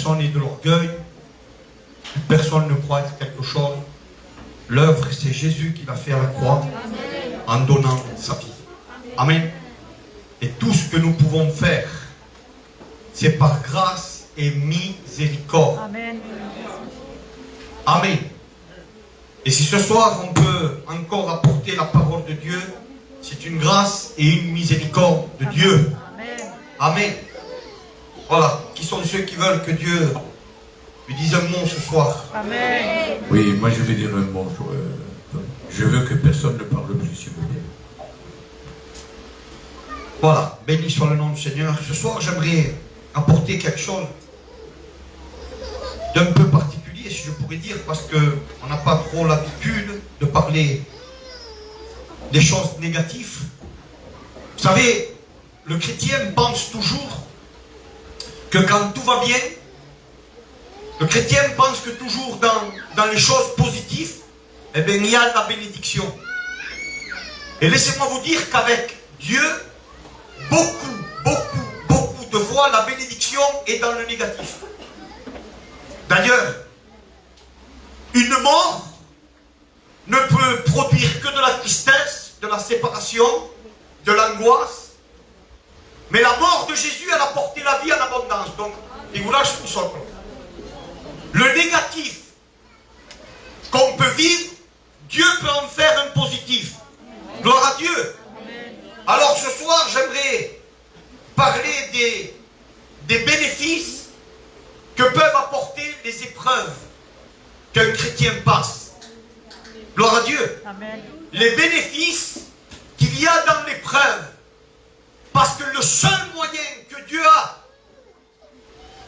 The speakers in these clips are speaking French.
personne n'ait de l'orgueil, plus personne ne croit être quelque chose. L'œuvre, c'est Jésus qui l'a fait à la croix en donnant sa vie. Amen. Et tout ce que nous pouvons faire, c'est par grâce et miséricorde. Amen. Amen. Et si ce soir on peut encore apporter la parole de Dieu, c'est une grâce et une miséricorde de Dieu. Amen. Amen. Voilà. Qui sont ceux qui veulent que Dieu lui dise un mot ce soir? Amen. Oui, moi je vais dire un mot. Je veux que personne ne parle plus, s'il vous plaît. Voilà. Béni soit le nom du Seigneur. Ce soir, j'aimerais apporter quelque chose d'un peu particulier, si je pourrais dire, parce qu'on n'a pas trop l'habitude de parler des choses négatives. Vous savez, le chrétien pense toujours que quand tout va bien, le chrétien pense que toujours dans les choses positives, eh bien, il y a la bénédiction. Et laissez-moi vous dire qu'avec Dieu, beaucoup de fois, la bénédiction est dans le négatif. D'ailleurs, une mort ne peut produire que de la tristesse, de la séparation, de l'angoisse. Mais la mort de Jésus, elle a porté la vie en abondance. Donc, il vous lâche tout seul. Le négatif qu'on peut vivre, Dieu peut en faire un positif. Gloire à Dieu. Alors ce soir, j'aimerais parler des bénéfices que peuvent apporter les épreuves qu'un chrétien passe. Gloire à Dieu. Amen. Les bénéfices qu'il y a dans l'épreuve. Parce que le seul moyen que Dieu a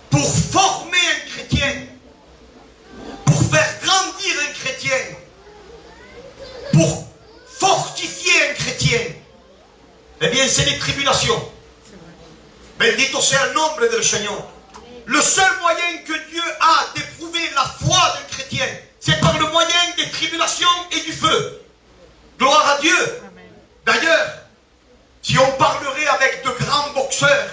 pour former un chrétien, pour faire grandir un chrétien, pour fortifier un chrétien, eh bien c'est les tribulations. Bendito sea el nombre del Seigneur. Le seul moyen que Dieu a d'éprouver la foi d'un chrétien, c'est par le moyen des tribulations et du feu. Gloire à Dieu. D'ailleurs, si on parlerait avec de grands boxeurs,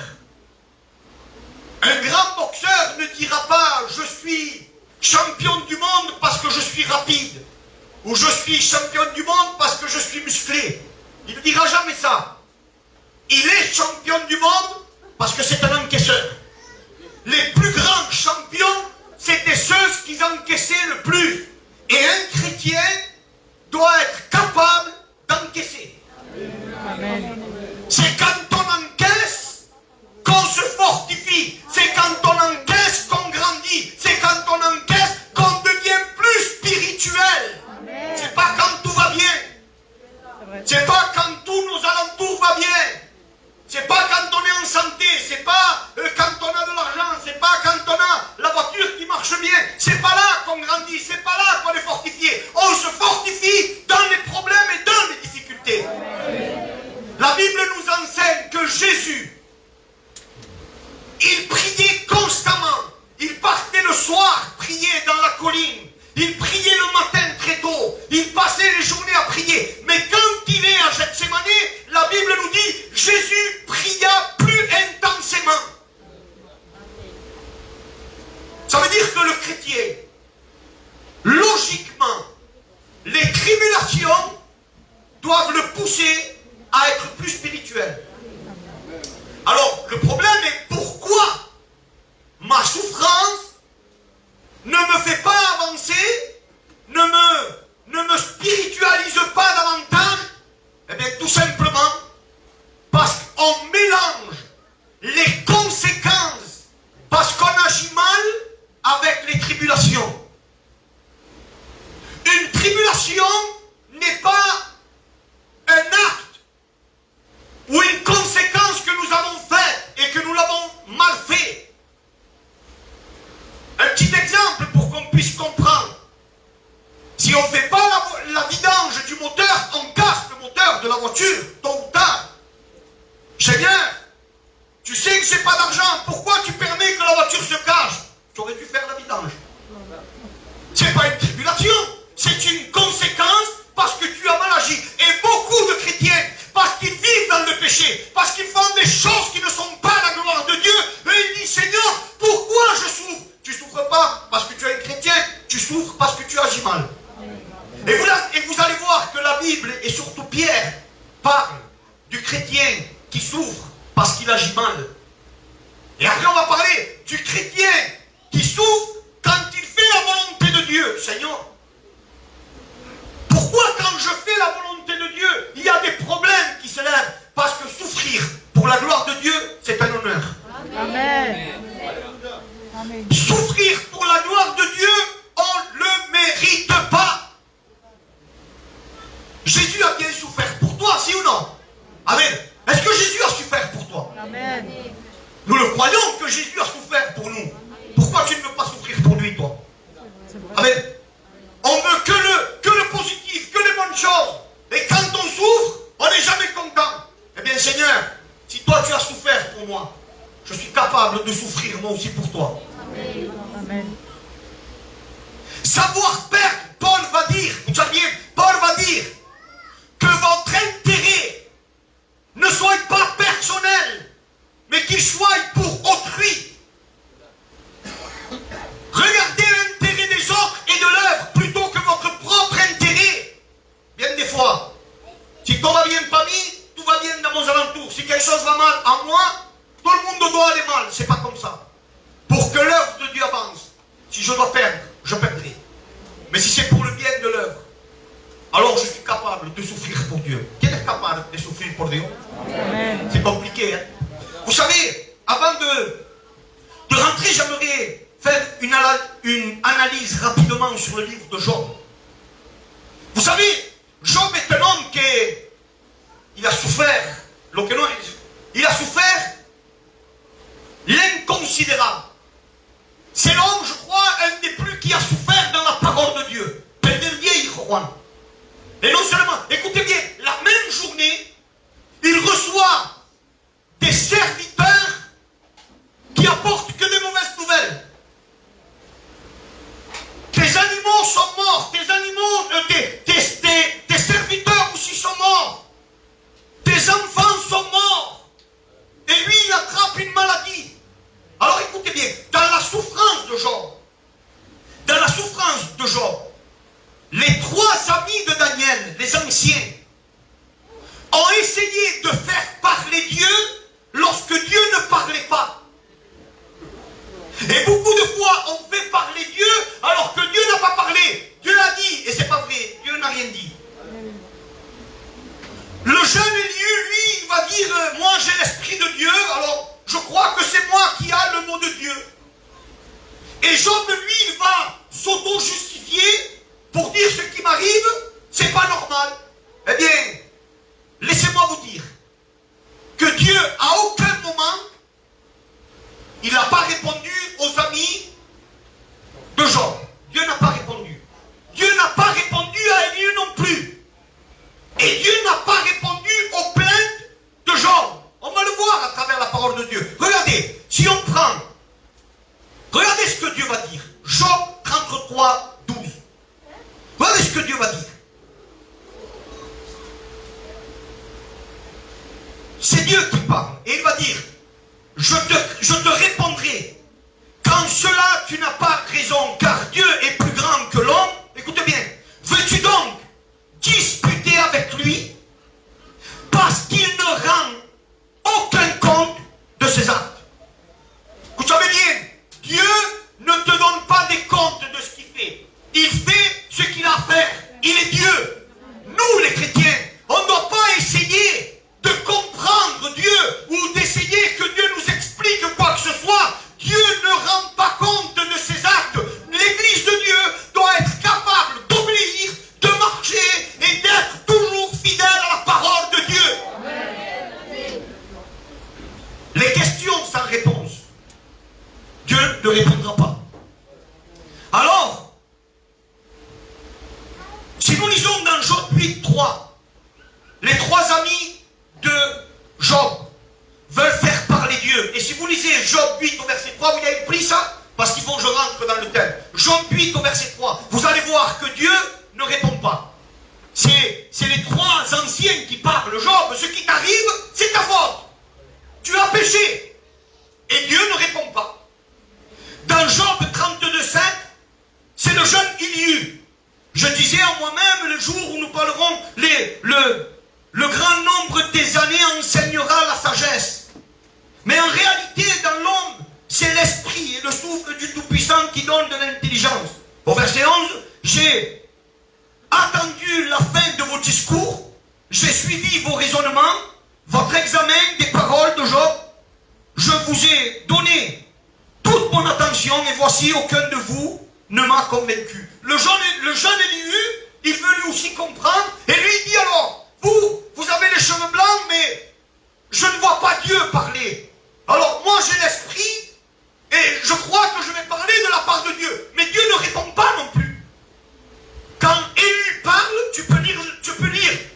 un grand boxeur ne dira pas « je suis champion du monde parce que je suis rapide » ou « je suis champion du monde parce que je suis musclé ». Il ne dira jamais ça. Il est champion du monde parce que c'est un encaisseur. Les plus grands champions, c'était ceux qui encaissaient le plus. Et un chrétien doit être capable d'encaisser. Amen. C'est quand on encaisse qu'on se fortifie. C'est quand on encaisse qu'on grandit. C'est quand on encaisse qu'on devient plus spirituel. C'est pas quand tout va bien. C'est pas quand tous nos alentours va bien. C'est pas quand on est en santé. C'est pas quand on a de l'argent. C'est pas quand on a la voiture qui marche bien. C'est pas là qu'on grandit. C'est pas là qu'on est fortifié. On se fortifie dans les problèmes et dans les difficultés. La Bible nous enseigne que Jésus, il priait constamment. Il partait le soir prier dans la colline. Il priait le matin très tôt. Il passait les journées à prier. Mais quand il est à Gethsémane, la Bible nous dit Jésus pria plus intensément. Ça veut dire que le chrétien, logiquement, les tribulations doivent le pousser à être plus spirituel. Alors, le problème est pourquoi ma souffrance ne me fait pas avancer, ne me spiritualise pas davantage. Eh bien, tout simplement, parce qu'on mélange les conséquences, parce qu'on agit mal avec les tribulations. Une tribulation n'est pas un acte ou une conséquence que nous avons faite et que nous l'avons mal fait. Un petit exemple pour qu'on puisse comprendre. Si on ne fait pas la vidange du moteur, on casse le moteur de la voiture, tôt ou tard. Seigneur, tu sais que j'ai pas d'argent, pourquoi tu permets que la voiture se cache? Tu aurais dû faire la vidange. C'est pas une tribulation, c'est une conséquence parce que tu as mal agi. Et beaucoup de chrétiens, parce qu'ils vivent dans le péché, parce qu'ils font des choses qui ne sont pas la gloire de Dieu, et ils disent Seigneur, pourquoi je souffre? Et après on va parler du chrétien qui souffre quand il fait la volonté de Dieu. Seigneur, pourquoi quand je fais la volonté de Dieu, il y a des problèmes qui se lèvent? Parce que souffrir pour la gloire de Dieu, c'est un honneur. Amen. Amen. Souffrir pour la gloire de Dieu, on ne le mérite pas. Jésus a bien souffert pour toi, si ou non? Amen. Est-ce que Jésus a souffert pour toi? Amen. Nous le croyons que Jésus a souffert pour nous. Pourquoi tu ne veux pas souffrir pour lui, toi? Amen. On veut que le positif, que les bonnes choses. Et quand on souffre, on n'est jamais content. Eh bien, Seigneur, si toi tu as souffert pour moi, je suis capable de souffrir moi aussi pour toi. Amen. Savoir perdre, Paul va dire, vous savez bien, Paul va dire que votre intérêt ne soit pas personnel, mais qu'il soit pour autrui. Regardez l'intérêt des autres et de l'œuvre plutôt que votre propre intérêt. Bien des fois, si tout va bien pas mis, tout va bien dans mon alentour. Si quelque chose va mal en moi, tout le monde doit aller mal. C'est pas comme ça. Pour que l'œuvre de Dieu avance, si je dois perdre, je perdrai. Mais si c'est pour le bien de l'œuvre, alors je suis capable de souffrir pour Dieu. Qui est capable de souffrir pour Dieu? C'est compliqué, hein? Vous savez, avant de rentrer, j'aimerais faire une analyse rapidement sur le livre de Job. Vous savez, Job est un homme il a souffert. Il a souffert l'inconsidérable. C'est l'homme, je crois, un des plus qui a souffert dans la parole de Dieu. Et non seulement, écoutez bien, la même journée, il reçoit des serviteurs qui apportent que des mauvaises nouvelles. Tes animaux sont morts, tes serviteurs aussi sont morts, tes enfants sont morts, et lui il attrape une maladie. Alors écoutez bien, dans la souffrance de Job, les trois amis de Daniel, les anciens, ont essayé de faire parler Dieu lorsque Dieu ne parlait pas. Et beaucoup de fois, on fait parler Dieu alors que Dieu n'a pas parlé. Dieu a dit, et c'est pas vrai, Dieu n'a rien dit. Le jeune Élie, lui, il va dire, moi j'ai l'esprit de Dieu, alors je crois que c'est moi qui a le mot de Dieu. Et Job, lui, il va s'auto-justifier pour dire ce qui m'arrive, c'est pas normal. Eh bien, laissez-moi vous dire que Dieu, à aucun moment, il n'a pas répondu aux amis de Job. Dieu n'a pas répondu. Dieu n'a pas répondu à Élie non plus. Et Dieu n'a pas répondu aux plaintes de Job. On va le voir à travers la parole de Dieu. Regardez, si on prend, regardez ce que Dieu va dire. Job 33, 12. Regardez ce que Dieu va dire. C'est Dieu qui parle. Et il va dire, je te répondrai. Quand cela tu n'as pas raison, car Dieu est plus grand que l'homme. Écoutez bien. Veux-tu donc disputer avec lui parce qu'il ne rend aucun compte de ses actes? Vous savez bien, Dieu ne te donne pas des comptes de ce qu'il fait. Il fait ce qu'il a à faire. Il est Dieu. Nous, les chrétiens, on ne doit pas essayer de comprendre Dieu ou d'essayer que Dieu nous explique quoi que ce soit. Dieu ne rend pas compte de ses actes. L'Église de Dieu doit être capable d'obéir, de marcher et d'être toujours fidèle à la parole de Dieu. Amen. Les questions sans réponse, Dieu ne répondra pas. Alors, si nous lisons dans Job 8, 3, les trois amis de Job veulent faire parler Dieu. Et si vous lisez Job 8 au verset 3, vous avez pris ça? Parce qu'il faut que je rentre dans le thème. Job 8 au verset 3, vous allez voir que Dieu ne répond pas. C'est les trois anciens qui parlent. Job, ce qui t'arrive, c'est ta faute. Tu as péché. Et Dieu ne répond pas. Dans Job 32, 7, c'est le jeune Élie. Je disais en moi-même, le jour où nous parlerons, le grand nombre des années enseignera la sagesse. Mais en réalité, dans l'homme, est le souffle du Tout-Puissant qui donne de l'intelligence. Au verset 11, j'ai attendu la fin de vos discours, j'ai suivi vos raisonnements, votre examen des paroles de Job. Je vous ai donné toute mon attention et voici aucun de vous ne m'a convaincu. Le jeune Élie, il veut lui aussi comprendre et lui dit alors, vous avez les cheveux blancs mais je ne vois pas Dieu parler. Alors moi j'ai l'esprit et je crois que je vais parler de la part de Dieu. Mais Dieu ne répond pas non plus. Quand Élie parle, tu peux lire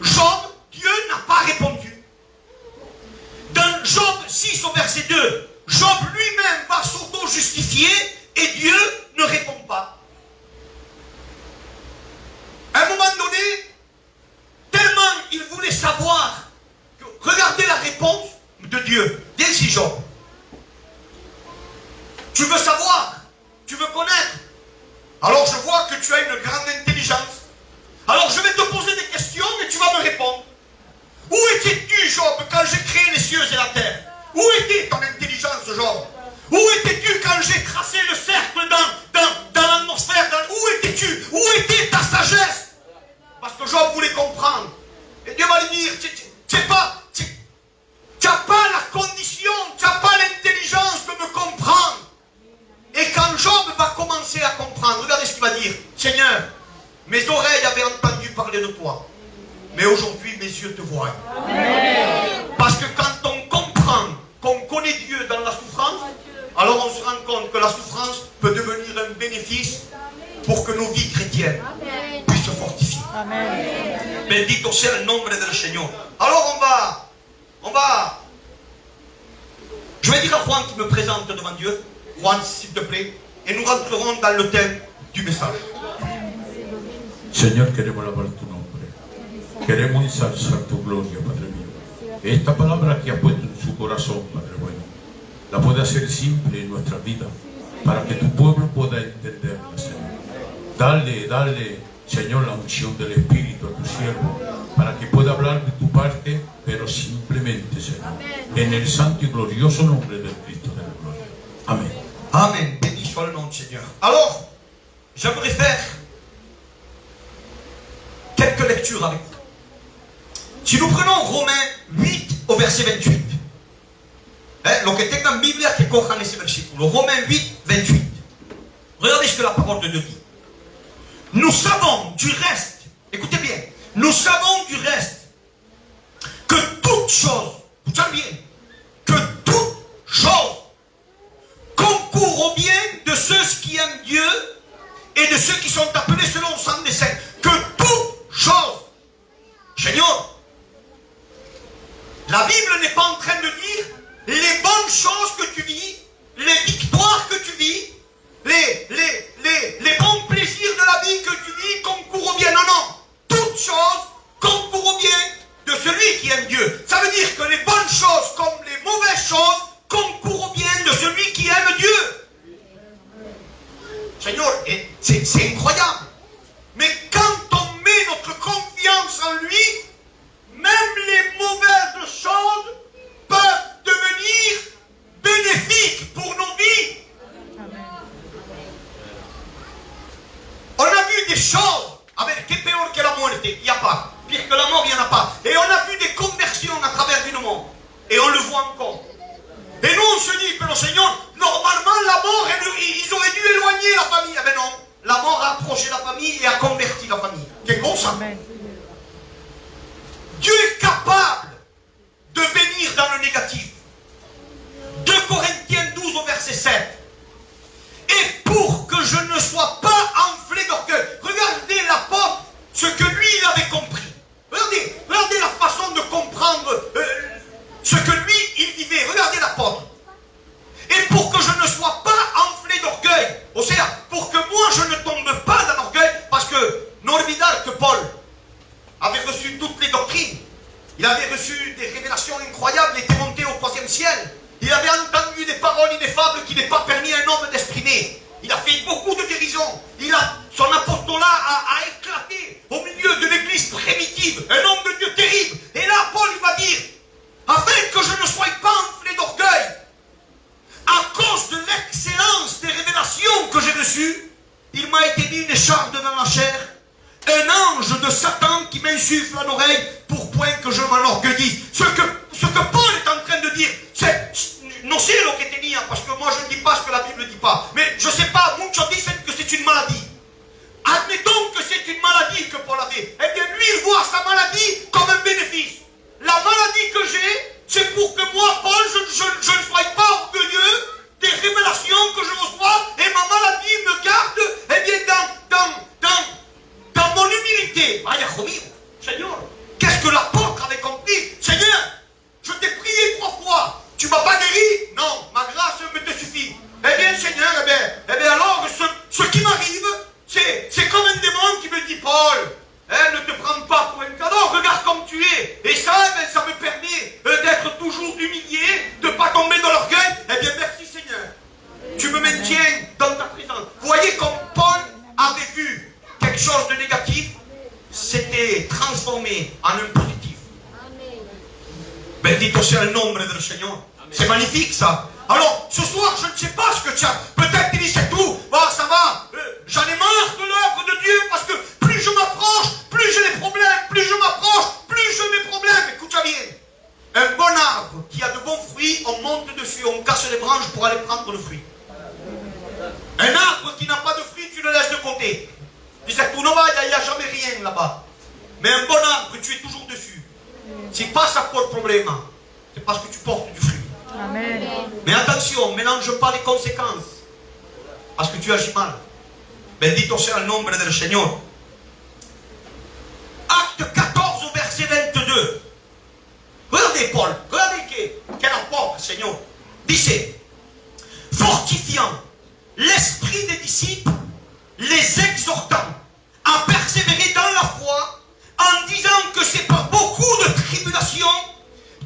Job, Dieu n'a pas répondu. Dans Job 6 au verset 2, Job lui-même va s'auto-justifier et Dieu ne répond pas. À un moment donné, tellement il voulait savoir, regardez la réponse de Dieu. Viens ici Job. Tu veux savoir, tu veux connaître. Alors je vois que tu as une grande intelligence. Alors je vais te poser des questions et tu vas me répondre. Où étais-tu, Job, quand j'ai créé les cieux et la terre? Où était ton intelligence, Job? Où étais-tu quand j'ai tracé le cercle dans l'atmosphère? Où étais-tu? Où était ta sagesse? Parce que Job voulait comprendre. Et Dieu va lui dire, tu n'as pas la condition, tu n'as pas l'intelligence de me comprendre. Et quand Job va commencer à comprendre, regardez ce qu'il va dire. Seigneur, mes oreilles avaient entendu parler de toi. Mais aujourd'hui, mes yeux te voient. Amen. Parce que quand on comprend qu'on connaît Dieu dans la souffrance, alors on se rend compte que la souffrance peut devenir un bénéfice pour que nos vies chrétiennes puissent se fortifier. Amen. Bendito sea el nombre del Señor. Alors je vais dire à Juan qui me présente devant Dieu. Juan, s'il te plaît, et nous rentrerons dans le thème du message. Señor, queremos alabar tu nombre. Queremos ensalzar tu gloria, Padre mío. Que esta palabra que has puesto en su corazón, Padre bueno, la pueda hacer simple en nuestra vida, para que tu pueblo pueda entenderla, Señor. Dale, Señor, la unción del Espíritu a tu siervo, para que pueda hablar de tu parte, pero simplemente, Señor, en el santo y glorioso nombre del Cristo de la gloria. Amén. Amen. Béni soit le nom du Seigneur. Alors, j'aimerais faire quelques lectures avec vous. Si nous prenons Romains 8 au verset 28. Lo que tengan Biblia que cojan ese versículo. Romains 8, 28. Regardez ce que la parole de Dieu dit. Nous savons du reste, écoutez bien, nous savons du reste que toute chose, vous savez bien, que toute chose concourt au bien de ceux qui aiment Dieu et de ceux qui sont appelés selon le sang des saints. Que toute chose. Seigneur, la Bible n'est pas en train de dire les bonnes choses que tu vis, les victoires que tu vis, les bons plaisirs de la vie que tu vis concourent au bien. Non, non. Toute chose concourt au bien de celui qui aime Dieu. Ça veut dire que les bonnes choses comme les mauvaises choses concourent au bien de celui qui aime Dieu. Seigneur, c'est incroyable. Mais quand on met notre confiance en lui, même les mauvaises choses peuvent devenir bénéfiques pour nos vies. On a vu des choses avec qui peor que la muerte, il n'y a pas. Pire que la mort, il n'y en a pas. Et on a vu des conversions à travers du monde. Et on le voit encore. Et nous on se dit, mais le Seigneur, normalement la mort, ils auraient dû éloigner la famille. Eh bien non, la mort a approché la famille et a converti la famille. C'est bon ça. Dieu est capable de bénir dans le négatif. 2 Corinthiens 12 au verset 7. Et pour que je ne sois pas enflé d'orgueil. Regardez l'apôtre, ce que lui il avait compris. Regardez la façon de comprendre ce que lui il vivait. Regardez l'apôtre. Et pour que je ne sois pas enflé d'orgueil. O sea, pour que moi je ne tombe pas dans l'orgueil. Parce que, no olvidar que Paul avait reçu toutes les doctrines. Il avait reçu des révélations incroyables. Il était monté au 3e ciel. Il avait entendu des paroles ineffables qui n'est pas permis à un homme d'exprimer. Il a fait beaucoup de guérisons. Son apostolat a éclaté au milieu de l'église primitive. Un homme de Dieu terrible. Et là, Paul il va dire, afin que je ne sois pas enflé d'orgueil, à cause de l'excellence au-dessus, il m'a été mis une écharpe dans la chair, un ange de Satan qui m'insuffle à l'oreille pour point que je m'enorgueillisse. Ce que Paul est en train de dire, c'est non c'est lo que tenía, parce que moi je ne dis pas ce que la Bible ne dit pas, mais je ne sais pas, muchos dicen que c'est une maladie. Admettons que c'est une maladie que Paul avait. Eh bien lui il voit sa maladie comme un bénéfice. La maladie que j'ai, c'est pour que moi, Paul, je ne sois pas orgueilleux des révélations que je reçois et ma maladie me garde, eh bien, dans mon humilité. Vaya conmigo, Seigneur. Qu'est-ce que l'apôtre avait compris? Seigneur, je t'ai prié 3 fois. Tu m'as pas guéri? Non, ma grâce me te suffit. Eh bien, Seigneur, eh bien alors, ce qui m'arrive, c'est comme un démon qui me dit, Paul, ne te prends pas pour un cadeau, regarde comme tu es. Et ça, ça me permet d'être toujours humilié, de ne pas tomber dans l'orgueil. Eh bien, merci Seigneur. Tu me maintiens dans ta présence. Vous voyez comme Paul avait vu quelque chose de négatif, c'était transformé en un positif. Bendito sea el nombre del Seigneur. C'est magnifique ça. Alors, ce soir, je ne sais pas ce que tu as. Peut-être tu dis c'est tout. Bah, ça va. J'en ai marre de l'œuvre de Dieu parce que plus je m'approche, plus j'ai des problèmes. Plus je m'approche, plus j'ai des problèmes. Écoute-moi bien. Un bon arbre qui a de bons fruits, on monte dessus, on casse les branches pour aller prendre le fruit. Un arbre qui n'a pas de fruits, tu le laisses de côté. Tu sais, il n'y a jamais rien là-bas. Mais un bon arbre, tu es toujours dessus. C'est pas ça pour le problème. C'est parce que tu portes du fruit. Amen. Mais attention, mélange pas les conséquences. Parce que tu agis mal. Bendito sea el nombre del Seigneur. Acte 14 au verset 22. Regardez Paul, regardez quel apport, Seigneur. Dice, fortifiant l'esprit des disciples, les exhortant à persévérer dans la foi, en disant que c'est par beaucoup de tribulations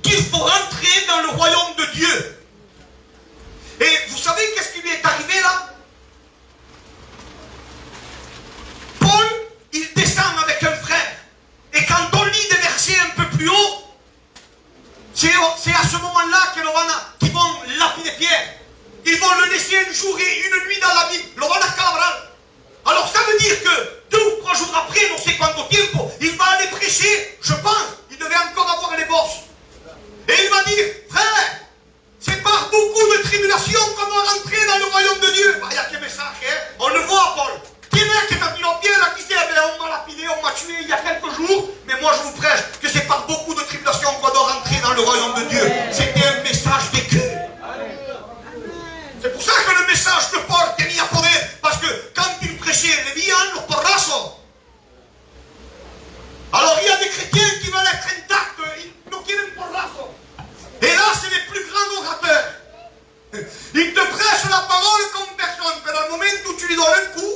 qu'il faut rentrer dans le royaume de Dieu. Et vous savez qu'est-ce qui lui est arrivé là? Paul, il descend avec un frère. Et quand on lit des versets un peu plus haut, c'est à ce moment-là qu'ils vont lapider Pierre. Ils vont le laisser un jour et une nuit dans la Bible. Lo van a calabrar. Alors ça veut dire que 2 ou 3 jours après, non sé cuánto tiempo, il va aller prêcher, je pense, il devait encore avoir les bosses. Et il va dire, frère, c'est par beaucoup de tribulations qu'on va rentrer dans le royaume de Dieu. Vaya quel message, hein? On le voit, Paul. Qui est qui t'a filé là, qui sait, on m'a lapidé, on m'a tué il y a quelques jours, mais moi je vous prêche que c'est par beaucoup de tribulations qu'on doit rentrer dans le royaume de Dieu. C'était un message vécu. C'est pour ça que le message de Paul tenía poder, parce que quand il prêchait, le vían los porrazos. Alors il y a des chrétiens qui veulent être intacts, ils no quieren porrazos. Et là, c'est les plus grands orateurs. Ils te prêchent la parole comme personne, mais dans le moment où tu lui donnes un coup,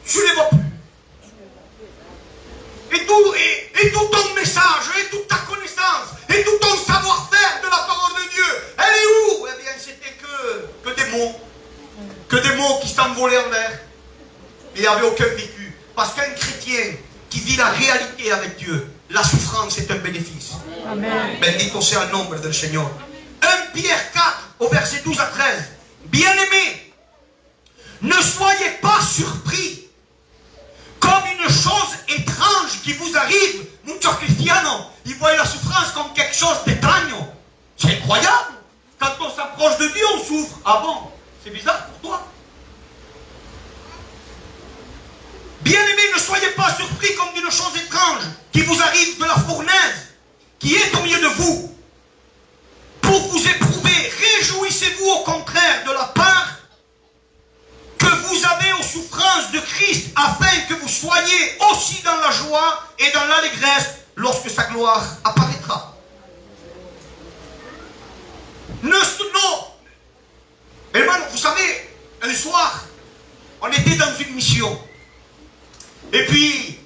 tu ne les vois plus. Et tout ton message, et toute ta connaissance, et tout ton savoir-faire de la parole de Dieu, elle est où? Eh bien, c'était que des mots. Que des mots qui s'envolaient en l'air. Et il n'y avait aucun vécu. Parce qu'un chrétien qui vit la réalité avec Dieu, la souffrance est un bénéfice. Amen. Bendito sea el nombre del Seigneur. 1 Pierre 4, au verset 12 à 13. Bien-aimés, ne soyez pas surpris comme une chose étrange qui vous arrive. Muchos cristianos, ils voient la souffrance comme quelque chose d'étrange. C'est incroyable. Quand on s'approche de Dieu, on souffre. Ah bon? C'est bizarre pour toi? Bien-aimés, ne soyez pas surpris comme d'une chose étrange qui vous arrive de la fournaise qui est au milieu de vous. Pour vous éprouver, réjouissez-vous au contraire de la part que vous avez aux souffrances de Christ, afin que vous soyez aussi dans la joie et dans l'allégresse lorsque sa gloire apparaîtra. Non, hermano, vous savez, un soir, on était dans une mission. Et puis,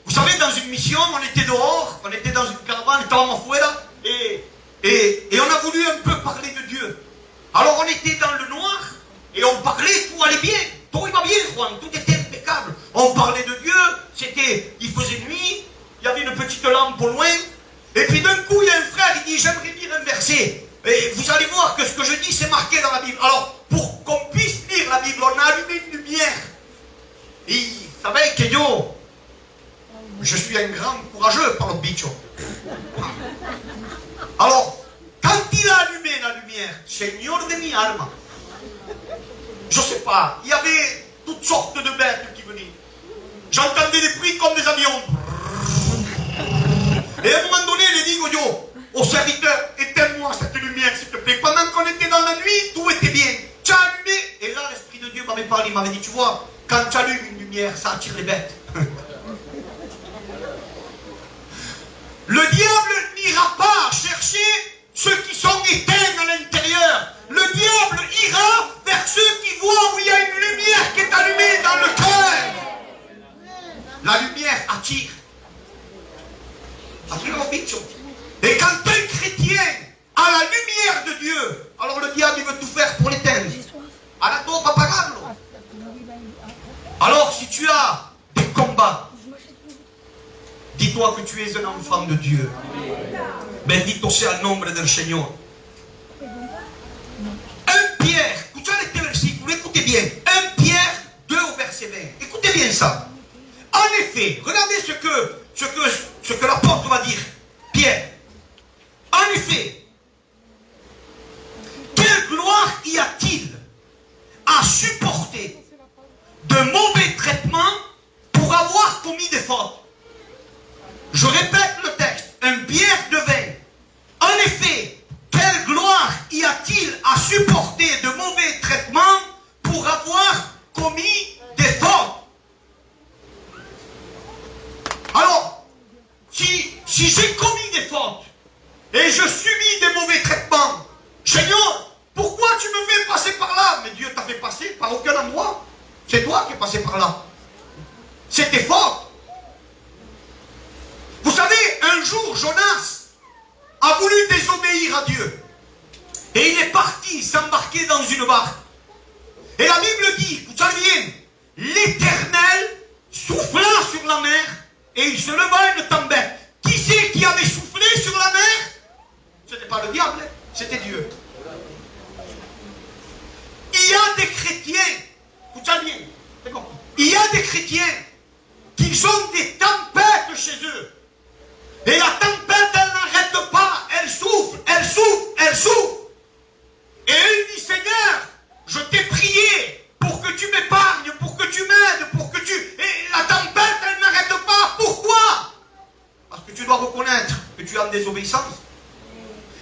vous savez, dans une mission, on était dehors, on était dans une caravane, estábamos afuera, et on a voulu un peu parler de Dieu. Alors on était dans le noir, et on parlait, tout allait bien, tout iba bien, Juan, tout était impeccable. On parlait de Dieu, il faisait nuit, il y avait une petite lampe au loin, et puis d'un coup, il y a un frère, il dit, j'aimerais lire un verset. Et vous allez voir que ce que je dis, c'est marqué dans la Bible. Alors, pour qu'on puisse lire la Bible, on a allumé une lumière. lumière. Et vous savez que je suis un grand courageux par le bicho. Alors, quand il a allumé la lumière, Seigneur de mi alma, je ne sais pas, il y avait toutes sortes de bêtes qui venaient. J'entendais des bruits comme des avions. Et à un moment donné, il dit au serviteur, éteins-moi cette lumière, s'il te plaît. Pendant qu'on était dans la nuit, tout était bien. Tu as allumé. Et là, l'Esprit de Dieu m'avait parlé, il m'avait dit, tu vois, quand tu allumes une lumière, ça attire les bêtes. Le diable n'ira pas chercher ceux qui sont éteints à l'intérieur. Le diable ira vers ceux qui voient où il y a une lumière qui est allumée dans le cœur. La lumière attire. Attire mon bicho. Et quand un chrétien a la lumière de Dieu, alors le diable il veut tout faire pour l'éteindre. Alors si tu as des combats, dis-toi que tu es un enfant de Dieu. Bendito sea el nombre del Señor. 1 Pierre, écoutez les versículos, écoutez bien. 1 Pierre 2 au verset 20. Écoutez bien ça. En effet, regardez ce que l'apôtre va dire. Pierre. En effet, quelle gloire y a-t-il à supporter de mauvais traitements pour avoir commis des fautes? Je répète le texte, 1 Pierre 2, 20. En effet, quelle gloire y a-t-il à supporter de mauvais traitements pour avoir commis des fautes? Alors, si j'ai commis des fautes et je subis des mauvais traitements, Seigneur, pourquoi tu me fais passer par là? Mais Dieu t'a fait passer par aucun endroit. C'est toi qui es passé par là. C'est tes fautes. Vous savez, un jour, Jonas a voulu désobéir à Dieu. Et il est parti s'embarquer dans une barque. Et la Bible dit, vous savez bien, l'Éternel souffla sur la mer et il se leva une tempête. Qui c'est qui avait soufflé sur la mer? Ce n'était pas le diable, c'était Dieu. Il y a des chrétiens, vous savez bien, il y a des chrétiens qui ont des tempêtes chez eux. Et la tempête, elle n'arrête pas. Elle souffle, elle souffle, elle souffle. Et il dit, Seigneur, je t'ai prié pour que tu m'épargnes, pour que tu m'aides, pour que tu... Et la tempête, elle n'arrête pas. Pourquoi? Parce que tu dois reconnaître que tu es en désobéissance.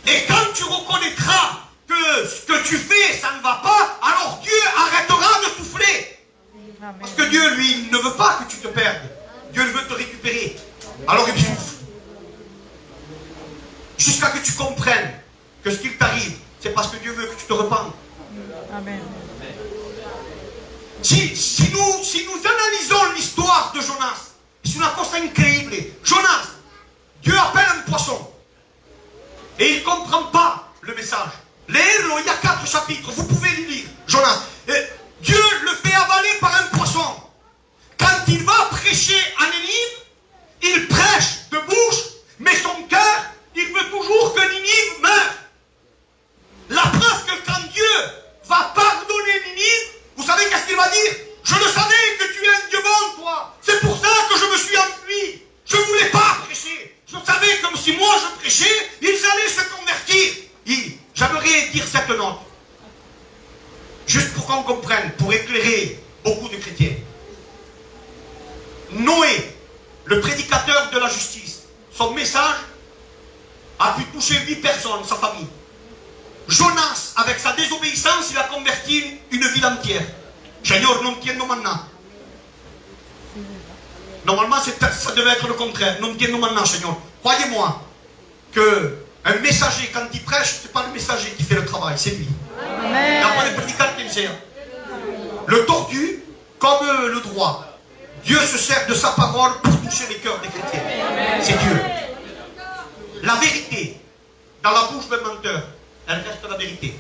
Et quand tu reconnaîtras que ce que tu fais, ça ne va pas, alors Dieu arrêtera de souffler. Parce que Dieu, lui, il ne veut pas que tu te perdes. Dieu veut te récupérer. Alors il souffle. Jusqu'à que tu comprennes que ce qu'il t'arrive, c'est parce que Dieu veut que tu te repentes. Amen. Si nous analysons l'histoire de Jonas, c'est une chose incroyable. Jonas, Dieu appelle un poisson. Et il ne comprend pas le message. Léez-le, il y a 4 chapitres, vous pouvez les lire. Jonas. Dieu le fait avaler par un poisson. Quand il va prêcher à Ninive, il prêche de bouche, mais son cœur, il veut toujours que Ninive meure. La preuve que quand Dieu va pardonner Ninive, vous savez qu'est-ce qu'il va dire? Je le savais que tu es un Dieu bon, toi. C'est pour ça que je me suis enfui. Je ne voulais pas prêcher. Je savais comme si moi je prêchais, ils allaient se convertir. J'aimerais dire cette note. Juste pour qu'on comprenne, pour éclairer beaucoup de chrétiens. Noé, le prédicateur de la justice, son message a pu toucher 8 personnes, sa famille. Jonas, avec sa désobéissance, il a converti une ville entière. Seigneur, non tienno manna. Normalement, ça devait être le contraire. Non tienno manna, Seigneur. Croyez-moi qu'un messager, quand il prêche, ce n'est pas le messager qui fait le travail, c'est lui. Amen. Il n'y a pas de prédicateur qui le sert. Le tordu, comme le droit, Dieu se sert de sa parole pour toucher les cœurs des chrétiens. C'est Dieu. La vérité, dans la bouche d'un menteur, elle reste la vérité.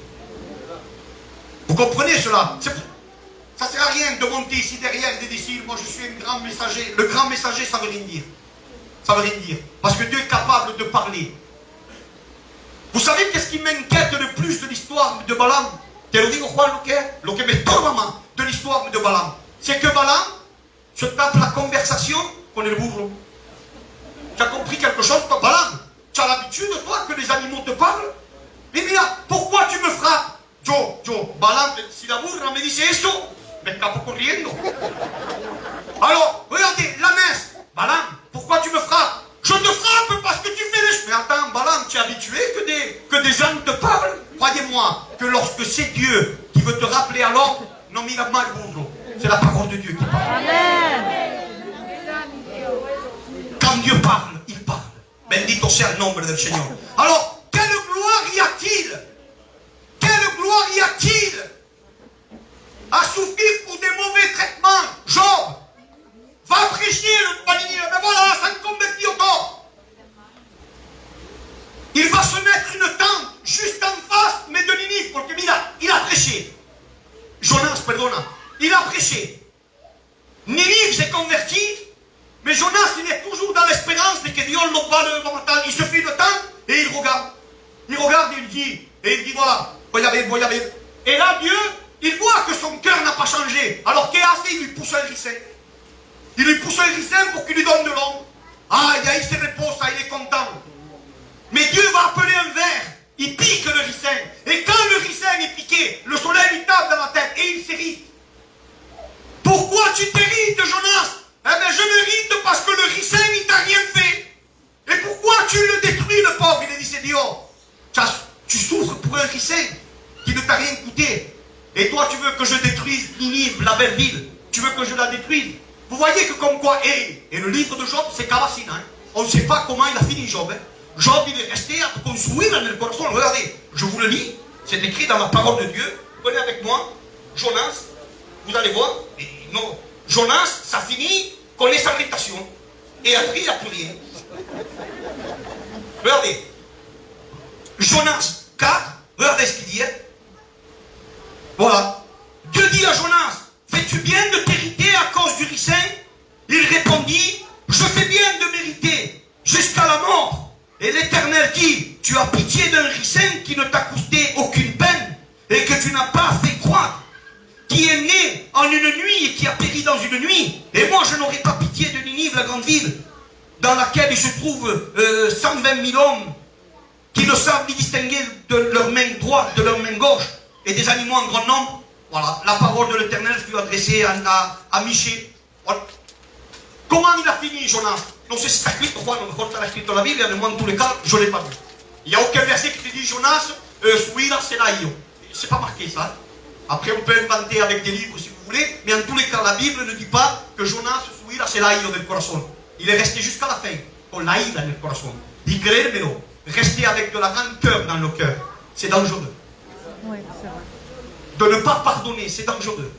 Vous comprenez cela? Ça ne sert à rien de monter ici derrière et de dire, moi je suis un grand messager. Le grand messager, ça ne veut rien dire. Ça ne veut rien dire. Parce que Dieu est capable de parler. Vous savez qu'est-ce qui m'inquiète le plus de l'histoire de Balaam? Te lo digo, Juan, lo que me estorba más de l'histoire de Balaam? C'est que Balaam se tape la conversation qu'on est le bourreau. Tu as compris quelque chose, toi, Balaam? Tu as l'habitude, toi, que les animaux te parlent? Mais mira, pourquoi tu me frappes? Yo, Balaam, si la burra me dice eso, me escapo corriendo. Alors, regardez, la messe. Balaam, pourquoi tu me frappes? Je te frappe parce que tu fais les choses. Mais attends, Balaam, tu es habitué que des gens te parlent? Croyez-moi que lorsque c'est Dieu qui veut te rappeler à l'ordre, non mira mal burro. C'est la parole de Dieu qui parle. Amen. Quand Dieu parle, il parle. Bendito sea el nombre del Señor. Alors, quelle gloire y a-t-il? Quelle gloire y a-t-il à souffrir pour des mauvais traitements? Job va prêcher le panier, mais voilà, ça ne convertit au corps. Il va se mettre une tente juste en face, mais de Ninive, parce que mira, il a prêché. Jonas, perdona, il a prêché. Ninive s'est converti, mais Jonas, il est toujours dans l'espérance de que Dieu va le matar. Il se fait une tente et il regarde. Il regarde et il dit voilà, voy a ver. Et là, Dieu, il voit que son cœur n'a pas changé. Alors qu'est-ce qu'il fait? Il lui pousse un ricin. Il lui pousse un ricin pour qu'il lui donne de l'ombre. Ah, il se repose, il est content. Mais Dieu va appeler un ver. Il pique le ricin. Et quand le ricin est piqué, le soleil lui tape dans la tête et il s'irrite. Pourquoi tu t'irrites, Jonas? Eh bien, je m'irrite parce que le ricin, il t'a rien fait. Et pourquoi tu le détruis, le pauvre? Il a dit, c'est Dieu. Tu souffres pour un ricin qui ne t'a rien coûté. Et toi, tu veux que je détruise Ninive, la belle ville. Tu veux que je la détruise. Vous voyez que comme quoi, et le livre de Job, c'est Cavassine. Hein? On ne sait pas comment il a fini, Job. Hein? Job, il est resté à construire dans le corazon. Regardez, je vous le lis. C'est écrit dans la parole de Dieu. Prenez avec moi Jonas. Vous allez voir. Et non, Jonas, ça finit con esa irritation. Et après, il n'y a plus rien. Regardez. Jonas 4, regardez ce qu'il dit. Voilà. Dieu dit à Jonas, fais-tu bien de t'irriter à cause du ricin? Il répondit, je fais bien de m'irriter jusqu'à la mort. Et l'Éternel dit, tu as pitié d'un ricin qui ne t'a coûté aucune peine et que tu n'as pas fait croître, qui est né en une nuit et qui a péri dans une nuit. Et moi, je n'aurai pas pitié de Ninive, la grande ville, dans laquelle il se trouve 120 000 hommes qui ne savent ni distinguer de leur main droite de leur main gauche et des animaux en grand nombre. Voilà, la parole de l'Éternel fut adressée à Michée. Voilà. Comment il a fini, Jonas? Non sé si está escrito, Juan, a lo mejor está escrito en la Biblia, mais moi, en tous les cas, je ne l'ai pas vu. Il n'y a aucun verset qui te dit, Jonas, su ira será yo. C'est pas marqué ça. Après, on peut inventer avec des livres si vous voulez, mais en tous les cas, la Bible ne dit pas que Jonas su ira será yo del corazón. Il est resté jusqu'à la fin, con la ira en el corazón. Y créermelo, rester avec de la rancœur dans le cœur, c'est dangereux. Oui, c'est vrai. De ne pas pardonner, c'est dangereux.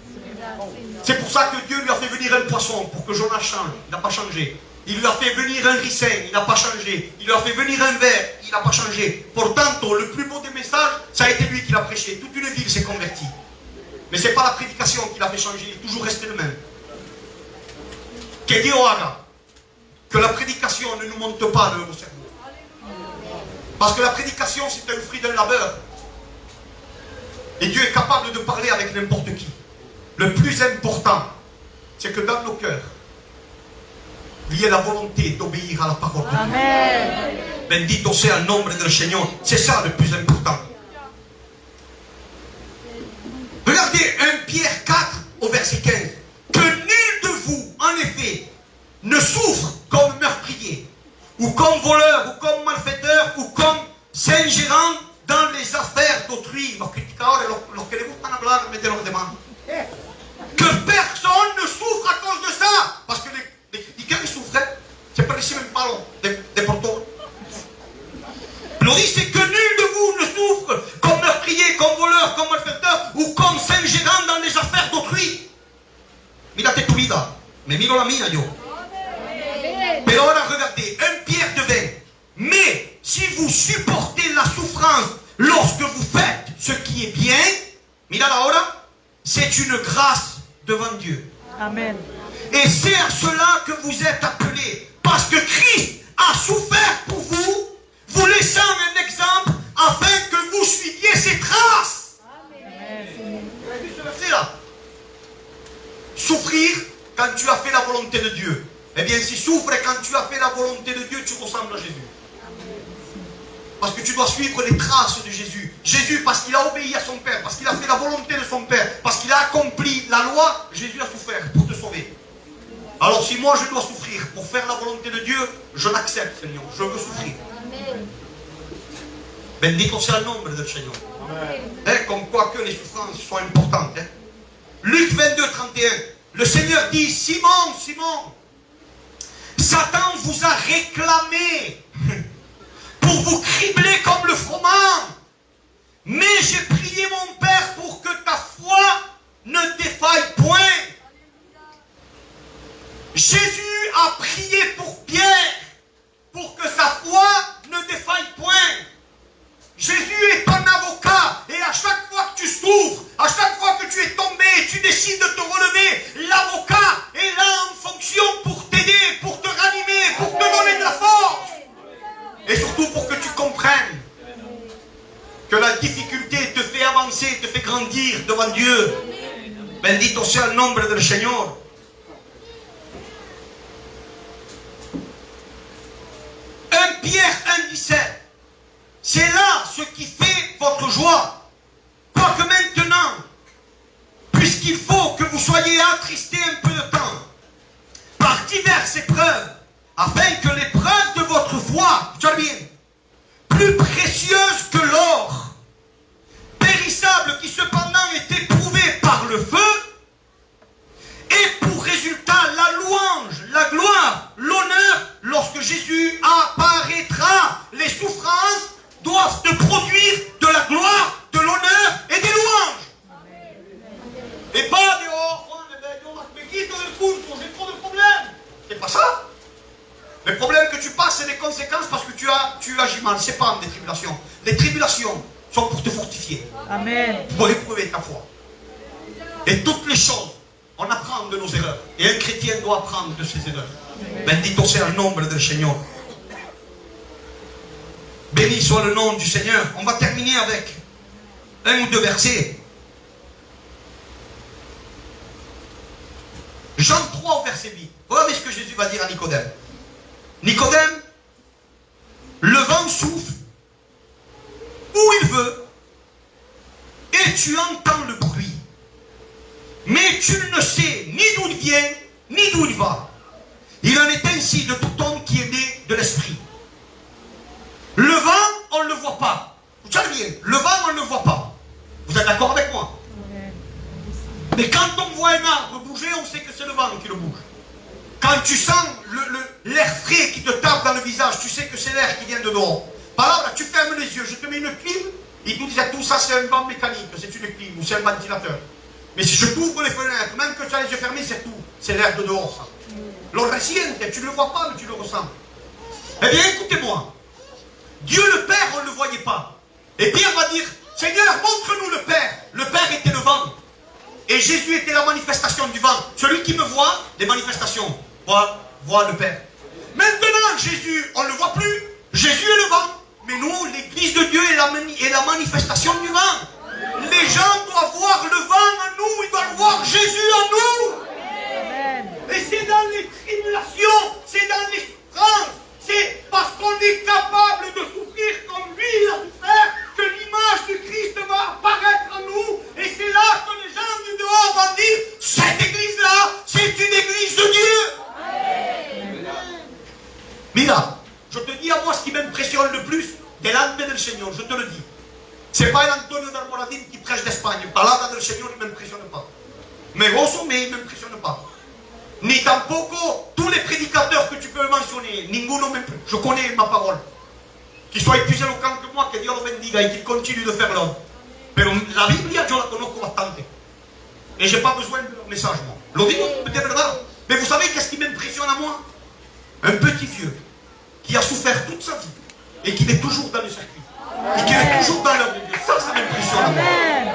C'est pour ça que Dieu lui a fait venir un poisson pour que Jonas change. Il n'a pas changé. Il lui a fait venir un ricin, il n'a pas changé. Il lui a fait venir un ver, il n'a pas changé. Pourtant, le plus beau des messages, ça a été lui qui l'a prêché. Toute une ville s'est convertie. Mais ce n'est pas la prédication qui l'a fait changer, il est toujours resté le même. Que Dieu haga que la prédication ne nous monte pas de nos cerveaux. Parce que la prédication, c'est un fruit d'un labeur. Et Dieu est capable de parler avec n'importe qui. Le plus important, c'est que dans nos cœurs, il y ait la volonté d'obéir à la parole de Dieu. Amen. Bendito sea el nombre del Señor. C'est ça le plus important. Regardez 1 Pierre 4 au verset 15. Que nul de vous, en effet, ne souffre comme meurtrier, ou comme voleur, ou comme malfaiteur, ou comme s'ingérant dans les affaires d'autrui. Los criticadores, los que les gustan hablar, mettez los demás. Que personne ne souffre à cause de ça. Parce que les critiqueurs, ils souffraient. C'est pas ici même pas de Porto. Lo dice que nul de vous ne souffre comme meurtrier, comme voleur, comme malfaiteur, ou comme s'ingérant dans les affaires d'autrui. Mírate tu vida. Me miro la mía yo. Mais ahora regardez, 1 Pierre de 20. Mais si vous supportez la souffrance lorsque vous faites ce qui est bien, mira ahora, c'est une grâce devant Dieu. Amen. Et c'est à cela que vous êtes appelés. Parce que Christ a souffert pour vous, vous laissant un exemple afin que vous suiviez ses traces. Amen. Vous avez vu ce verset là? souffrir quand tu as fait la volonté de Dieu. Eh bien, si souffre et quand tu as fait la volonté de Dieu, tu ressembles à Jésus. Parce que tu dois suivre les traces de Jésus. Jésus, parce qu'il a obéi à son Père, parce qu'il a fait la volonté de son Père, parce qu'il a accompli la loi, Jésus a souffert pour te sauver. Alors si moi je dois souffrir pour faire la volonté de Dieu, je l'accepte, Seigneur. Je veux souffrir. Bendito sea el nombre del Seigneur. Comme quoi que les souffrances sont importantes. Luc 22, 31. Le Seigneur dit, Simon, Simon, Satan vous a réclamé pour vous cribler comme le froment. Mais j'ai prié mon Père pour que ta foi ne défaille point. Jésus a prié pour Pierre pour que sa foi ne défaille point. Jésus est un avocat et à chaque fois que tu souffres, à chaque fois que tu es tombé et tu décides de te relever, l'avocat est là en fonction pour t'aider, pour te ranimer, pour te donner de la force. Et surtout pour que tu comprennes que la difficulté te fait avancer, te fait grandir devant Dieu. Bendito sea el nombre del Señor. 1 Pierre 1,17. C'est là ce qui fait votre joie. Quoique maintenant, puisqu'il faut que vous soyez attristés un peu de temps, par diverses épreuves, afin que l'épreuve de votre foi, plus précieuse que l'or, périssable qui cependant est éprouvé par le feu, et pour résultat la louange, la gloire, l'honneur, lorsque Jésus apparaîtra. Les souffrances doivent te produire de la gloire, de l'honneur et des louanges. Et pas de j'ai trop de problèmes. C'est pas ça. Les problèmes que tu passes, c'est des conséquences parce que tu agis mal. C'est pas des tribulations. Les tribulations sont pour te fortifier. Amen. Pour éprouver ta foi. Et toutes les choses, on apprend de nos erreurs. Et un chrétien doit apprendre de ses erreurs. Bendito sea el nombre del Seigneur. Béni soit le nom du Seigneur. On va terminer avec un ou deux versets. Jean 3 au verset 8. Regardez ce que Jésus va dire à Nicodème. Nicodème, le vent souffle où il veut et tu entends le bruit. Mais tu ne sais ni d'où il vient, ni d'où il va. Il en est ainsi de tout homme qui est né de l'esprit. Le vent, on ne le voit pas. Vous savez bien, le vent, on ne le voit pas. Vous êtes d'accord avec moi? Mais quand on voit un arbre bouger, on sait que c'est le vent qui le bouge. Quand tu sens l'air frais qui te tape dans le visage, tu sais que c'est l'air qui vient de dehors. Par là, tu fermes les yeux, je te mets une clim, ils nous disaient tout ça c'est un vent mécanique, c'est une clim ou c'est un ventilateur. Mais si je t'ouvre les fenêtres, même que tu as les yeux fermés, c'est tout. C'est l'air de dehors, ça. Lo resiente, tu ne le vois pas, mais tu le ressens. Eh bien, écoutez-moi. Dieu le Père, on ne le voyait pas. Et Pierre va dire, Seigneur, montre-nous le Père. Le Père était le vent. Et Jésus était la manifestation du vent. Celui qui me voit, les manifestations, voit le Père. Maintenant, Jésus, on ne le voit plus. Jésus est le vent. Mais nous, l'Église de Dieu est la manifestation du vent. Les gens doivent voir le vent en nous, ils doivent voir Jésus en nous. Amen. Et c'est dans les tribulations, c'est dans les souffrances, c'est parce qu'on est capable de souffrir comme lui il a souffert que l'image du Christ va apparaître en nous. Et c'est là que les gens du dehors vont dire, cette église-là, c'est une église de Dieu. Mira, je te dis à moi ce qui m'impressionne le plus, delante del Seigneur, je te le dis. C'est pas Antonio d'Almoradín qui prêche d'Espagne. Palabra del Seigneur, il ne m'impressionne pas. Mais grosso, mais il ne m'impressionne pas. Ni tampoco tous les prédicateurs que tu peux mentionner. Ninguno m'impressionne. Je connais ma parole. Qu'ils soient plus éloquents que moi, que Dieu le bendiga et qu'ils continuent de faire l'homme. Mais la Biblia, yo la conozco bastante. Et je n'ai pas besoin de leur message, moi. Lo digo de verdad. Mais vous savez qu'est-ce qui m'impressionne à moi? Un petit vieux qui a souffert toute sa vie et qui est toujours dans le circuit. Et qui est toujours dans l'œuvre de Dieu. Ça m'impressionne à moi.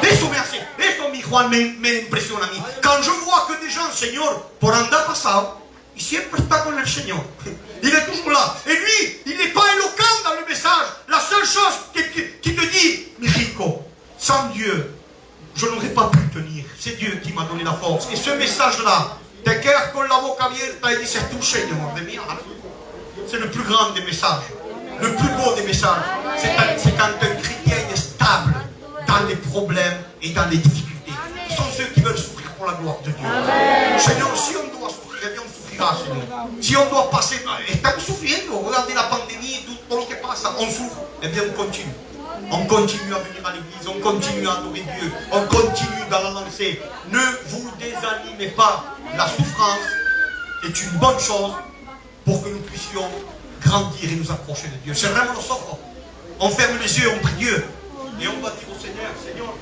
Eso me hace, eso mi Juan me impresiona a mí. Quand je vois que des gens, Señor, por andar pasado, y siempre está con el Señor. Il est toujours là. Et lui, il n'est pas éloquent dans le message. La seule chose qui te dit, Mijico, sans Dieu, je n'aurais pas pu tenir. C'est Dieu qui m'a donné la force. Et ce message-là, te quedas con la boca abierta y dices, tú, Señor, de mí, c'est le plus grand des messages. Le plus beau des messages. C'est quand un chrétien est stable dans les problèmes et dans les difficultés. Ce sont ceux qui veulent souffrir pour la gloire de Dieu. Amen. Seigneur, si on doit souffrir, eh bien on souffrira, Seigneur. Si on doit passer, estamos souffrant, regardez la pandémie, tout ce qui passe, on souffre, eh bien on continue. On continue à venir à l'église, on continue à adorer Dieu, on continue dans la lancée. Ne vous désanimez pas. La souffrance est une bonne chose pour que nous puissions grandir et nous approcher de Dieu. C'est vraiment le sort. On ferme les yeux, on prie Dieu et on va dire au Seigneur, Seigneur,